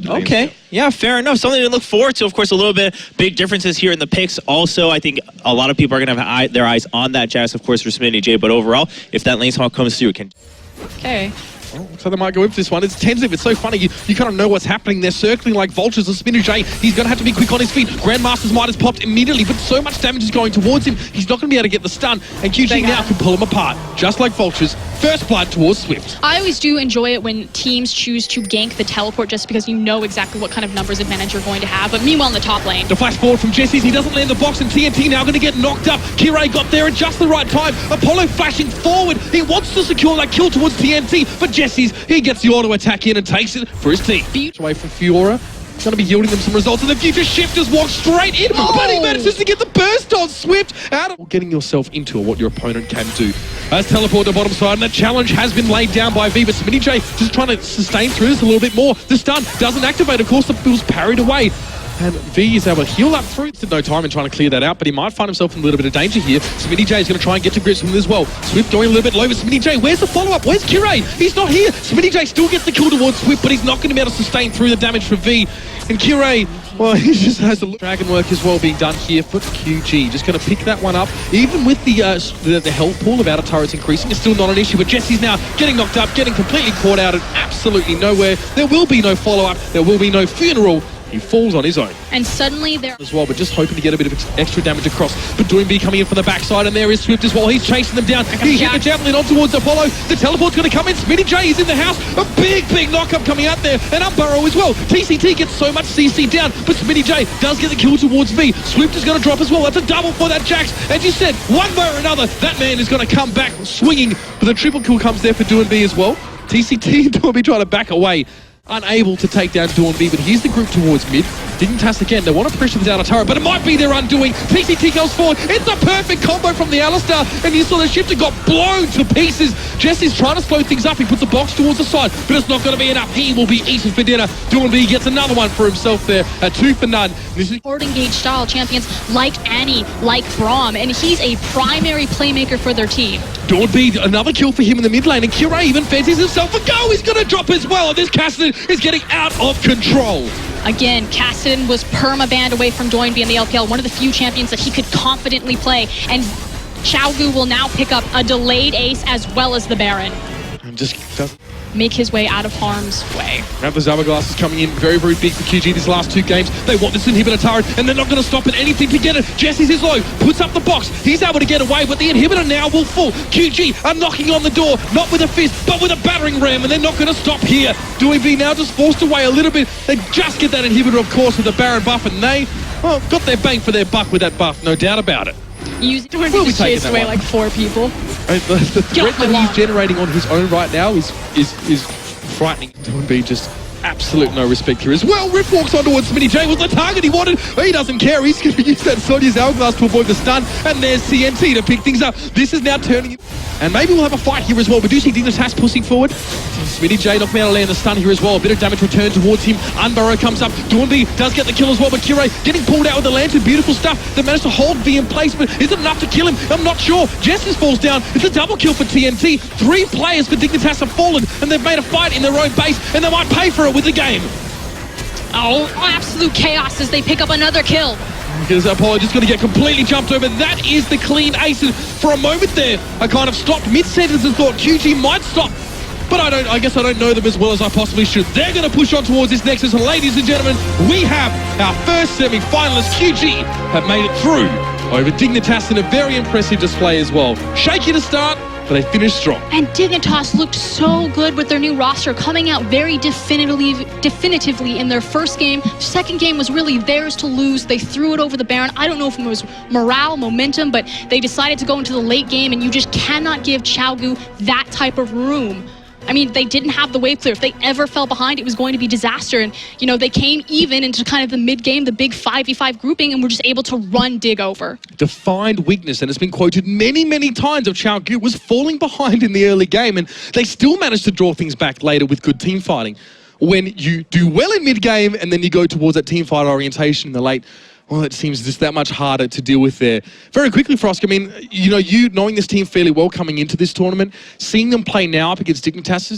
Okay, yeah, fair enough. Something to look forward to. Of course, a little bit big differences here in the picks. Also, I think a lot of people are going to have their eyes on that Jazz, of course, for Smitty J. But overall, if that lane swap comes through, it can... Okay. So they might go in for this one. It's tensive. It's so funny. You kind of know what's happening. They're circling like vultures. Smitty J, he's going to have to be quick on his feet. Grandmaster's Might has popped immediately, but so much damage is going towards him. He's not going to be able to get the stun. And QG now can pull him apart, just like vultures. First blood towards Swift. I always do enjoy it when teams choose to gank the teleport just because you know exactly what kind of numbers advantage you're going to have. But meanwhile in the top lane. The flash forward from Jesse's. He doesn't land the box, and TNT now going to get knocked up. Kirei got there at just the right time. Apollo flashing forward. He wants to secure that kill towards TNT, but Jesse's, he gets the auto attack in and takes it for his team. Away from Fiora. He's going to be yielding them some results, and the future shifters walk straight in, but he manages to get the burst on Swift out of getting yourself into what your opponent can do. As teleport to bottom side, and the challenge has been laid down by V, but Smitty J just trying to sustain through this a little bit more. The stun doesn't activate, of course, the bill's parried away. And V is able to heal up through. Did no time in trying to clear that out, but he might find himself in a little bit of danger here. Smitty J is going to try and get to grips with him as well. Swift going a little bit low, but Smitty J, where's the follow-up? Where's Kirei? He's not here. Smitty J still gets the kill towards Swift, but he's not going to be able to sustain through the damage for V. And Kirei, well, he just has the dragon work as well being done here for QG. Just going to pick that one up. Even with the health pool of outer turrets increasing, it's still not an issue. But Jesse's now getting knocked up, getting completely caught out and absolutely nowhere. There will be no follow-up. There will be no funeral. He falls on his own. And suddenly they're... as well, but just hoping to get a bit of extra damage across. But Doinb coming in from the backside, and there is Swift as well. He's chasing them down. He hit the javelin on towards Apollo. The teleport's going to come in. Smitty J is in the house. A big knock-up coming out there. And Unburrow as well. TCT gets so much CC down, but Smitty J does get the kill towards V. Swift is going to drop as well. That's a double for that Jax. As you said, one way or another, that man is going to come back swinging. But the triple kill comes there for Doinb as well. TCT and Doinb trying to back away. Unable to take down Doinb, but here's the group towards mid. Dignitas again, they want to pressure the outer turret, but it might be their undoing. TCT goes forward. It's a perfect combo from the Alistar, and you saw the shifter got blown to pieces. Jesse's trying to slow things up. He puts the box towards the side, but it's not going to be enough. He will be eaten for dinner. Doinb gets another one for himself there. A 2 for none. This is board engage style champions like Annie, like Braum, and he's a primary playmaker for their team. Doinb, another kill for him in the mid lane, and Kirei even fancies himself a go. He's going to drop as well, and this Cassidy is getting out of control. Again, Cassidy was perma-banned away from Doinb in the LPL, one of the few champions that he could confidently play, and Xiaogu will now pick up a delayed ace as well as the Baron. And just doesn't make his way out of harm's way. Now the Hourglass is coming in very big for QG these last 2 games. They want this inhibitor turret, and they're not going to stop at anything to get it. Jesse's is low, puts up the box. He's able to get away, but the inhibitor now will fall. QG are knocking on the door, not with a fist, but with a battering ram, and they're not going to stop here. Doinb now just forced away a little bit. They just get that inhibitor, of course, with the Baron buff, and they, well, got their bang for their buck with that buff, no doubt about it. Doinb just chased away like 4 people. The threat that he's generating on his own right now is frightening. Doinb just absolute no respect here as well. Rift walks on towards Smitty J with the target he wanted. He doesn't care. He's going to use that Sonya's Hourglass to avoid the stun. And there's CNT to pick things up. This is now turning. And maybe we'll have a fight here as well. But do you see Dignitas pushing forward? Smitty J not being able to land the stun here as well. A bit of damage returned towards him. Unburrow comes up. Doinb does get the kill as well. But Kirei getting pulled out with the lantern. Beautiful stuff. They managed to hold V in place. But is it enough to kill him? I'm not sure. Jessis falls down. It's a double kill for TNT. 3 players for Dignitas have fallen. And they've made a fight in their own base. And they might pay for it with the game. Oh, absolute chaos as they pick up another kill. Because Apollo just going to get completely jumped over. That is the clean ace. And for a moment there, I kind of stopped mid-sentence and thought QG might stop. But I guess I don't know them as well as I possibly should. They're going to push on towards this Nexus. And ladies and gentlemen, we have our first semi-finalist. QG have made it through over Dignitas in a very impressive display as well. Shaky to start, but they finished strong. And Dignitas looked so good with their new roster, coming out very definitively in their first game. Second game was really theirs to lose. They threw it over the Baron. I don't know if it was morale, momentum, but they decided to go into the late game, and you just cannot give Xiaogu that type of room. I mean, they didn't have the wave clear. If they ever fell behind, it was going to be disaster. And, you know, they came even into kind of the mid-game, the big 5v5 grouping, and were just able to run Dig over. Defined weakness, and it's been quoted many times of Xiaogu was falling behind in the early game, and they still managed to draw things back later with good team fighting. When you do well in mid-game, and then you go towards that team fight orientation in the late, well, it seems just that much harder to deal with there. Very quickly, Frosk, I mean, you know, you knowing this team fairly well coming into this tournament, seeing them play now up against Dignitas,